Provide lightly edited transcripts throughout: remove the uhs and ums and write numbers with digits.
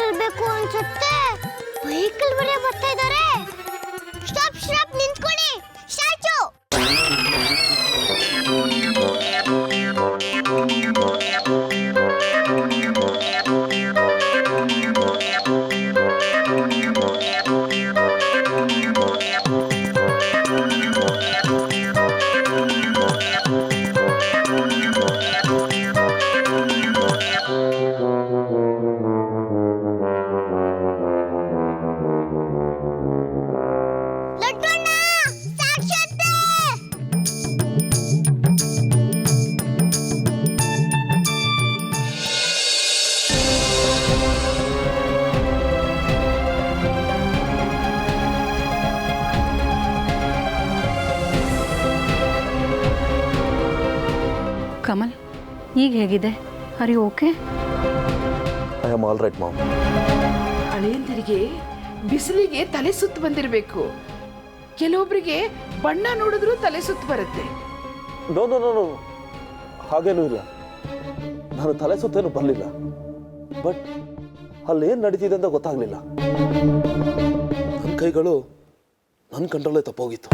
ಇರ್ಬೇಕು ಅನ್ಸುತ್ತೆ. ವೆಹಿಕಲ್ ಬರೇ ಬರ್ತಾ ಇದ್ದಾರೆ. ಸ್ಟಾಪ್ ಸ್ಟಾಪ್ ನಿಂತ್ಕೊಳ್ಳಿ. ಸ್ಟಾಚು. ಕಮಲ್, ಈಗ ಹೇಗಿದೆ? Are you okay? I am all right mom. ಹಳೆಯಂದಿರಿಗೆ ಬಿಸಿಲಿಗೆ ತಲೆ ಸುತ್ತು ಬಂದಿರಬೇಕು. ಕೆಲವೊಬ್ಬರಿಗೆ ಬಣ್ಣ ನೋಡಿದ್ರೂ ತಲೆ ಸುತ್ತು ಬರುತ್ತೆ. ನೋ ನೋ ನೋ ನೋ, ಹಾಗೇನೂ ಇಲ್ಲ. ನಾನು ತಲೆ ಸುತ್ತೇನು ಬರಲಿಲ್ಲ, ಬಟ್ ಅಲ್ಲೇನು ನಡೀತಿದೆ ಅಂತ ಗೊತ್ತಾಗ್ಲಿಲ್ಲ. ನನ್ನ ಕೈಗಳು ನನ್ನ ಕಂಟ್ರೋಲೇ ತಪ್ಪೋಗಿತ್ತು.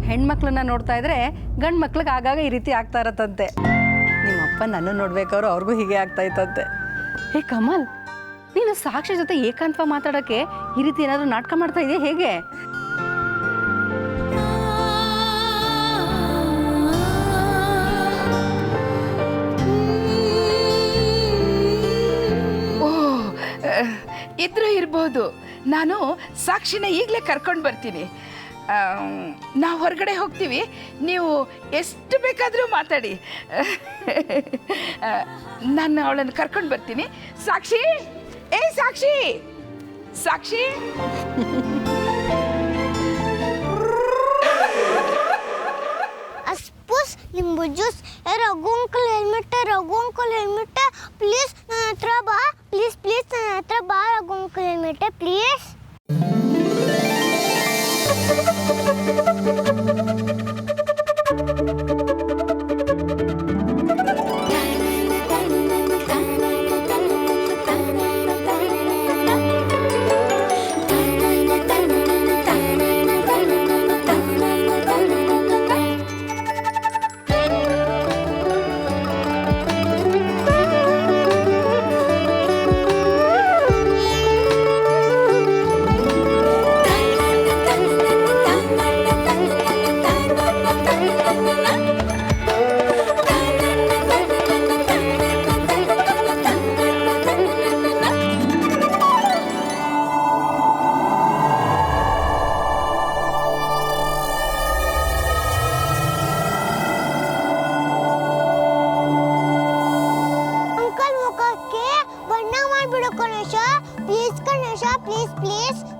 ಹೆಣ್ಮಕ್ಳನ್ನ ನೋಡ್ತಾ ಇದ್ರೆ ಗಂಡು ಮಕ್ಳಿಗೆ ಆಗಾಗ ಈ ರೀತಿ ಆಗ್ತಾ ಇರತ್ತಂತೆ. ನಿಮ್ಮಪ್ಪ ನನ್ನ ನೋಡ್ಬೇಕಾದ್ರು ಅವ್ರಿಗೂ ಹೀಗೆ ಆಗ್ತಾ ಇತ್ತಂತೆ. ಹೇ ಕಮಲ್, ನೀನು ಸಾಕ್ಷಿ ಜೊತೆ ಏಕಾಂತವಾಗಿ ಮಾತಾಡೋಕ್ಕೆ ಈ ರೀತಿ ಏನಾದರೂ ನಾಟಕ ಮಾಡ್ತಾ ಇದೆಯಾ ಹೇಗೆ? ಓಹ್, ಇದ್ರೂ ಇರ್ಬೋದು. ನಾನು ಸಾಕ್ಷಿನ ಈಗಲೇ ಕರ್ಕೊಂಡು ಬರ್ತೀನಿ. ನಾವು ಹೊರಗಡೆ ಹೋಗ್ತೀವಿ, ನೀವು ಎಷ್ಟು ಬೇಕಾದರೂ ಮಾತಾಡಿ. ನಾನು ಅವಳನ್ನು ಕರ್ಕೊಂಡು ಬರ್ತೀನಿ. ಸಾಕ್ಷಿ, ಏ ಸಾಕ್ಷಿ, ಸಾಕ್ಷಿ. ಅಸ್ಪೂಸ್ ನಿಂಬು juice. Raghu uncle helmet please ನನ್ನ ಹತ್ರ ಬಾ. ಪ್ಲೀಸ್ ನನ್ನ ಹತ್ರ ಬಾ Raghu uncle helmet please.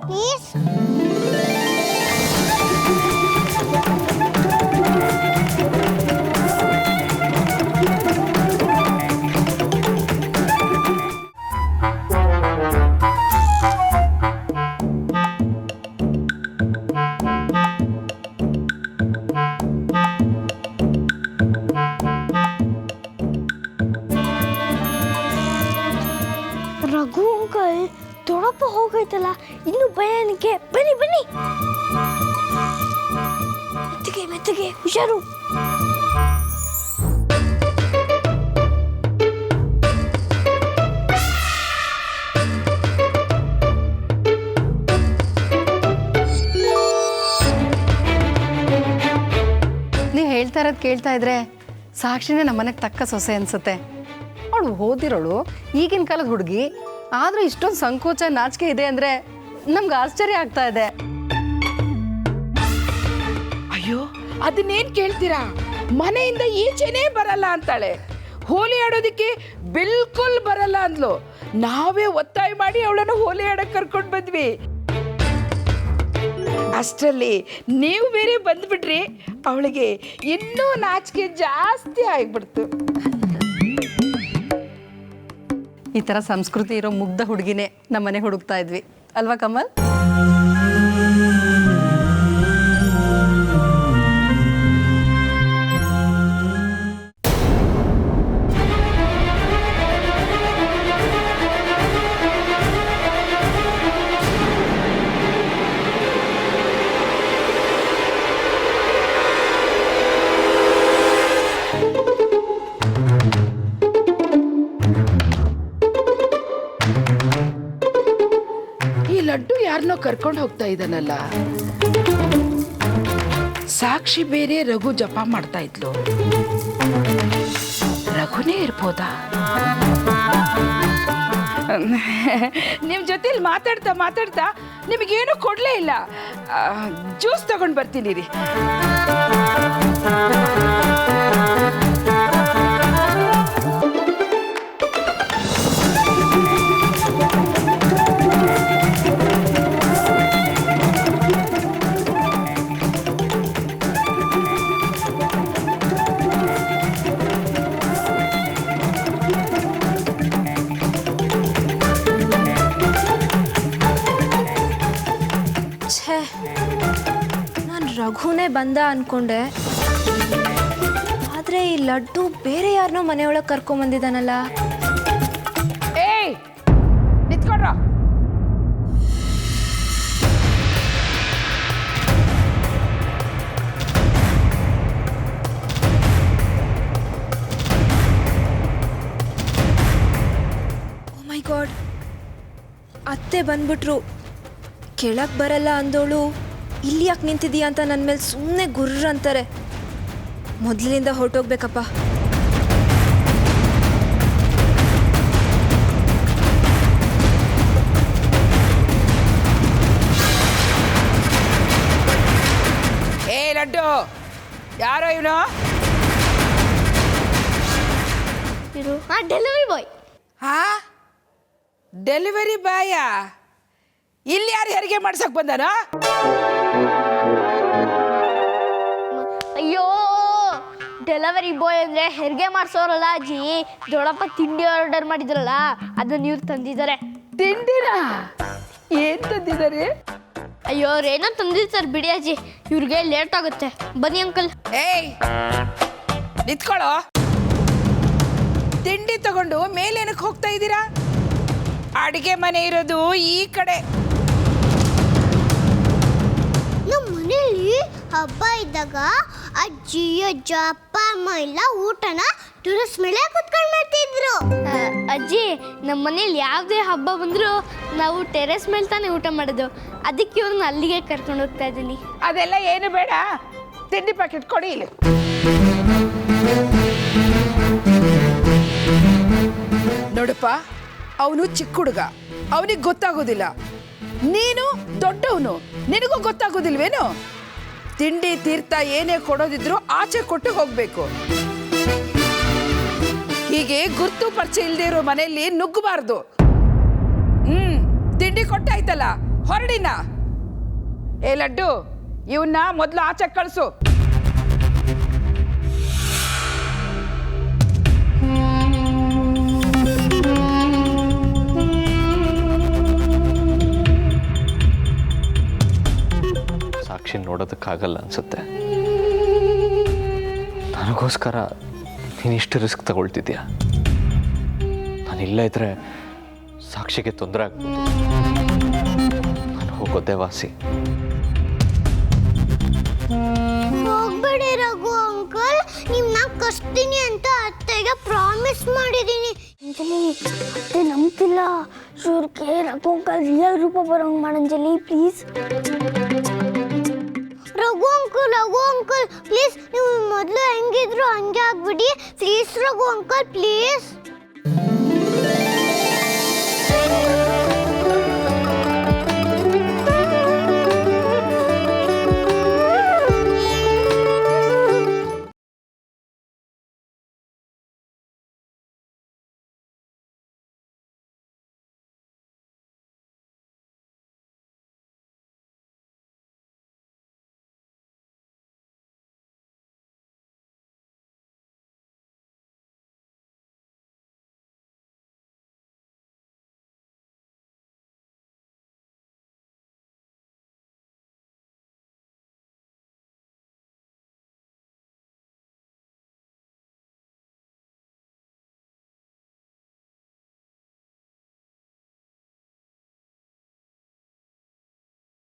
Please. Raghu uncle ದೊಡ್ಡಪ್ಪ ಹೋಗೈತಲ್ಲ, ಇನ್ನು ಭಯಾನಿಕೆ. ಬನ್ನಿ ಮೆತ್ತಗೆ ಹುಷಾರು. ನೀವು ಹೇಳ್ತಾ ಇರೋದು ಕೇಳ್ತಾ ಇದ್ರೆ ಸಾಕ್ಷಿನೇ ನಮ್ಮನೆಗೆ ತಕ್ಕ ಸೊಸೆ ಅನ್ಸುತ್ತೆ. ಅವಳು ಓದಿರೋಳು, ಈಗಿನ ಕಾಲದ ಹುಡುಗಿ, ಆದರೂ ಇಷ್ಟೊಂದು ಸಂಕೋಚ ನಾಚಿಕೆ ಇದೆ ಅಂದರೆ ನಮ್ಗೆ ಆಶ್ಚರ್ಯ ಆಗ್ತಾ ಇದೆ. ಅಯ್ಯೋ, ಅದನ್ನೇನು ಕೇಳ್ತೀರಾ? ಮನೆಯಿಂದ ಈಚೆನೇ ಬರಲ್ಲ ಅಂತಾಳೆ. ಹೋಲಿ ಆಡೋದಕ್ಕೆ ಬಿಲ್ಕುಲ್ ಬರಲ್ಲ ಅಂದ್ಲು. ನಾವೇ ಒತ್ತಾಯ ಮಾಡಿ ಅವಳನ್ನು ಹೋಲಿ ಆಡಕ್ಕೆ ಕರ್ಕೊಂಡು ಬಂದ್ವಿ. ಅಷ್ಟರಲ್ಲಿ ನೀವು ಬೇರೆ ಬಂದ್ಬಿಟ್ರಿ, ಅವಳಿಗೆ ಇನ್ನೂ ನಾಚಿಕೆ ಜಾಸ್ತಿ ಆಗಿಬಿಡ್ತು. ಈ ಥರ ಸಂಸ್ಕೃತಿ ಇರೋ ಮುಗ್ಧ ಹುಡುಗಿನೇ ನಮ್ಮನೆ ಹುಡುಕ್ತಾ ಇದ್ವಿ ಅಲ್ವಾ ಕಮಲ್? ಯಾರನ್ನೋ ಕರ್ಕೊಂಡು ಹೋಗ್ತಾ ಇದ್ದಾನಲ್ಲ. ಸಾಕ್ಷಿ ಬೇರೆ, ರಘು ಜಪ ಮಾಡ್ತಾ ಇದ್ಲು. ರಘುನೇ ಇರ್ಬೋದಾ? ನಿಮ್ ಜೊತೆಲಿ ಮಾತಾಡ್ತಾ ಮಾತಾಡ್ತಾ ನಿಮಗೇನು ಕೊಡ್ಲೇ ಇಲ್ಲ. ಜ್ಯೂಸ್ ತಗೊಂಡ್ ಬರ್ತೀನಿ ರೀ. ನಾನು ರಘುನೇ ಬಂದ ಅನ್ಕೊಂಡೆ, ಆದ್ರೆ ಈ ಲಡ್ಡು ಬೇರೆ ಯಾರನ್ನೋ ಮನೆಯೊಳಗೆ ಕರ್ಕೊಂಬಂದಿದ್ದಾನಲ್ಲ. ಏಯ್ ನಿಂತ್ಕೊಡ್ರ. ಓ ಮೈ ಗಾಡ್, ಅತ್ತೆ ಬಂದ್ಬಿಟ್ರು. ಕೆಳಗೆ ಬರಲ್ಲ ಅಂದೋಳು ಇಲ್ಲಿ ಯಾಕೆ ನಿಂತಿದೀಯ ಅಂತ ನನ್ನ ಮೇಲೆ ಸುಮ್ಮನೆ ಗುರ್ರ ಅಂತಾರೆ. ಮೊದಲಿನಿಂದ ಹೊರಟೋಗ್ಬೇಕಪ್ಪ. ಏ ಲಡ್ಡು, ಯಾರೋ ಇವನು? Delivery boy. ಹಾ, ಡೆಲಿವರಿ ಬಾಯಾ? ಇಲ್ಲಿ ಯಾರು ಹೆರಿಗೆ ಮಾಡ್ಸಕ್ ಬಂದಾನ? ಅಯ್ಯೋ, ಡೆಲಿವರಿ ಬಾಯ್ ಅಂದ್ರೆ ಹೆರಿಗೆ ಮಾಡಿಸೋರಲ್ಲ ಅಜ್ಜಿ. ದೊಡ್ಡಪ್ಪ ತಿಂಡಿ ಆರ್ಡರ್ ಮಾಡಿದ್ರಲ್ಲ, ಅದನ್ನ ಇವ್ರು ತಂದಿದ್ದಾರೆ. ತಿಂಡಿನ? ಏನ್ ತಂದಿದ್ದಾರೆ? ಅಯ್ಯೋ, ಅವ್ರೇನೋ ತಂದಿರ್ತಾರೆ ಬಿಡಿ ಅಜ್ಜಿ. ಇವ್ರಿಗೆ ಲೇಟ್ ಆಗುತ್ತೆ. ಬನ್ನಿ ಅಂಕಲ್. ಏಯ್ ನಿಂತ್ಕೊಳ್ಳೋ. ತಿಂಡಿ ತಗೊಂಡು ಮೇಲೇನಕ್ಕೆ ಹೋಗ್ತಾ ಇದ್ದೀರಾ? ಅಡಿಗೆ ಮನೆ ಇರೋದು ಈ ಕಡೆ. ನಮ್ಮ ಮನೇಲಿ ಹಬ್ಬ ಇದ್ದಾಗ ಅಜ್ಜಿ ಅಜ್ಜ ಅಪ್ಪ ಅಮ್ಮ ಎಲ್ಲ ಊಟನ ಟೆರೆಸ್ ಮೇಲೆ ಕುತ್ಕೊಂಡು ಮಾಡ್ತಿದ್ರು. ಅಜ್ಜಿ, ನಮ್ಮ ಮನೇಲಿ ಯಾವುದೇ ಹಬ್ಬ ಬಂದ್ರು ನಾವು ಟೆರೆಸ್ ಮೇಲೆ ತಾನೇ ಊಟ ಮಾಡೋದು. ಅದಕ್ಕೆ ಇವ್ರನ್ನ ಅಲ್ಲಿಗೆ ಕರ್ಕೊಂಡು ಹೋಗ್ತಾ ಇದ್ದೀನಿ. ಅದೆಲ್ಲ ಏನು ಬೇಡ, ತಿಂಡಿ ಪ್ಯಾಕೆಟ್ ಕೊಡಿ ಇಲ್ಲಿ. ನೋಡಪ್ಪ, ಅವನು ಚಿಕ್ಕ ಹುಡುಗ, ಅವನಿಗೆ ಗೊತ್ತಾಗೋದಿಲ್ಲ. ನೀನು ದೊಡ್ಡವನು, ನಿನಗೂ ಗೊತ್ತಾಗೋದಿಲ್ವೇನು? ತಿಂಡಿ ತೀರ್ಥ ಏನೇ ಕೊಡೋದಿದ್ರು ಆಚೆ ಕೊಟ್ಟು ಹೋಗ್ಬೇಕು. ಹೀಗೆ ಗುರ್ತು ಪರಿಚಯ ಇಲ್ಲದೆ ಇರೋ ಮನೆಯಲ್ಲಿ ನುಗ್ಗಬಾರ್ದು. ತಿಂಡಿ ಕೊಟ್ಟಾಯ್ತಲ್ಲ, ಹೊರಡಿನ. ಏ ಲಡ್ಡು, ಇವನ್ನ ಮೊದಲು ಆಚೆ ಕಳಿಸು. ಸಾಕ್ಷಿ ನೋಡೋದಕ್ಕಾಗಲ್ಲ ಅನ್ಸುತ್ತೆ. ನನಗೋಸ್ಕರ ನೀನಿಷ್ಟು ರಿಸ್ಕ್ ತಗೊಳ್ತಿದ್ಯಾ. ನಾನಿಲ್ಲ ಇದ್ರೆ ಸಾಕ್ಷಿಗೆ ತೊಂದರೆ ಆಗ್ಬೋದು. ನಾನು ಹೋಗೋದೇ ವಾಸಿ. ಹೋಗ್ಬೇಡಿ ರಘು ಅಂಕಲ್, ನಿಮ್ನ ಕರ್ಸ್ತೀನಿ ಅಂತ ಅತ್ತೆಗೆ ಪ್ರಾಮಿಸ್ ಮಾಡಿದ್ದೀನಿ. ಅತ್ತೆ ನಂಬ್ತಿಲ್ಲ. ಶೂರ್ಗೆ ರಘು ಅಂಕಲ್ ರಿಯಲ್ ರೂಪ ಬರೋಂಗ್ ಮಾಡಂಜಲಿ ಪ್ಲೀಸ್. ರಘು ಅಂಕಲ್ ಪ್ಲೀಸ್, ನೀವು ಮೊದಲು ಹೆಂಗಿದ್ರು ಹಂಗೆ ಆಗ್ಬಿಡಿ ಪ್ಲೀಸ್. Raghu uncle please.